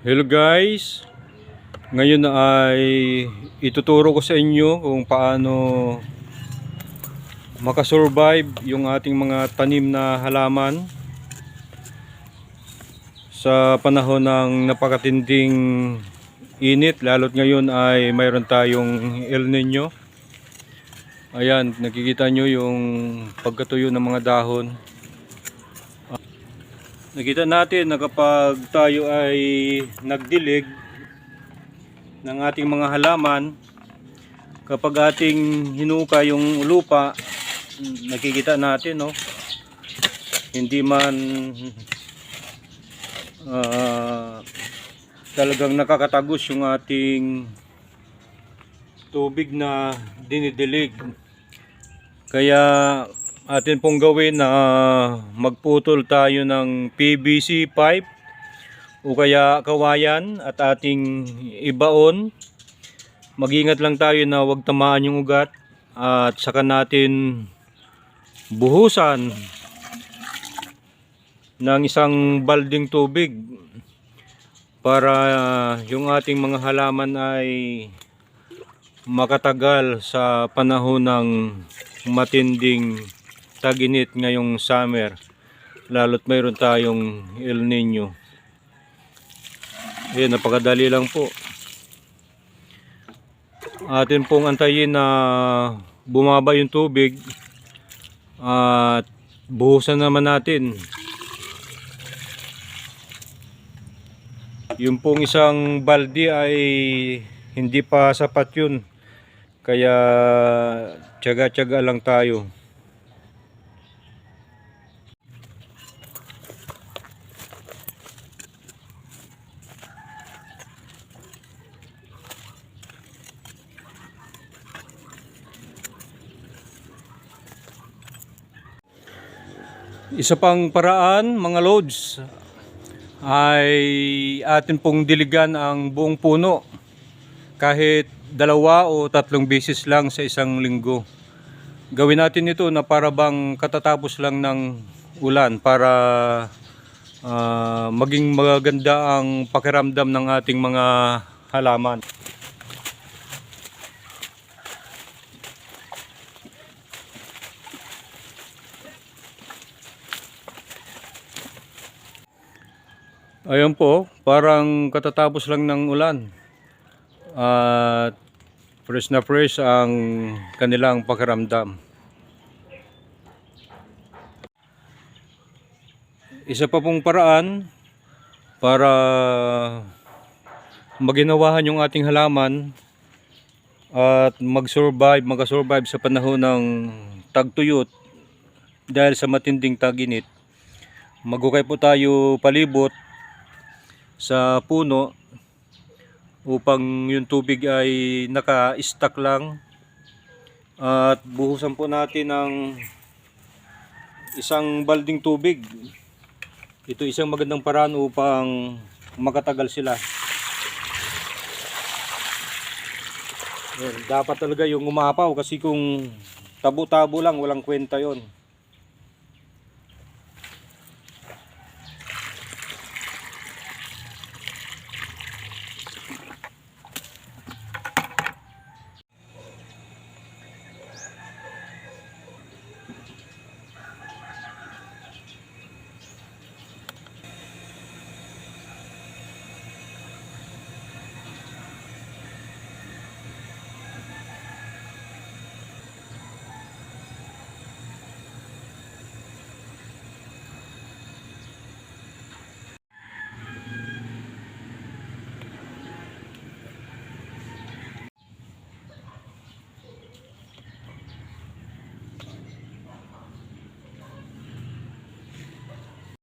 Hello guys, ngayon ay ituturo ko sa inyo kung paano makasurvive yung ating mga tanim na halaman sa panahon ng napakatinding init, lalo't ngayon ay mayroon tayong El Nino. Ayan, nakikita nyo yung pagkatuyo ng mga dahon. Nakita natin na kapag tayo ay nagdilig ng ating mga halaman, kapag ating hinuka yung lupa, nakikita natin, no, hindi man talagang nakakatagos yung ating tubig na dinidilig. Kaya atin pong gawin na magputol tayo ng PVC pipe o kaya kawayan at ating ibaon. Mag-ingat lang tayo na huwag tamaan yung ugat at saka natin buhusan ng isang balding tubig para yung ating mga halaman ay makatagal sa panahon ng matinding tag-init ngayong summer, lalo't mayroon tayong El Nino. Ayan, napakadali lang po. Atin pong antayin na bumaba yung tubig at buhusan naman natin. Yung pong isang balde ay hindi pa sapat yun, kaya tiyaga-tiyaga lang tayo. Isa pang paraan, mga loads, ay atin pong diligan ang buong puno kahit 2 o 3 beses lang sa isang linggo. Gawin natin ito na para bang katatapos lang ng ulan para maging maganda ang pakiramdam ng ating mga halaman. Ayan po, parang katatapos lang ng ulan at fresh na fresh ang kanilang pakiramdam. Isa pa pong paraan para maginawahan yung ating halaman at makasurvive sa panahon ng tagtuyot dahil sa matinding tag-init. Maghukay po tayo palibot sa puno upang yung tubig ay naka-stack lang, at buhusan po natin ng isang balding tubig. Ito isang magandang paraan upang makatagal sila. Dapat talaga yung umapaw, kasi kung tabo-tabo lang walang kwenta yon.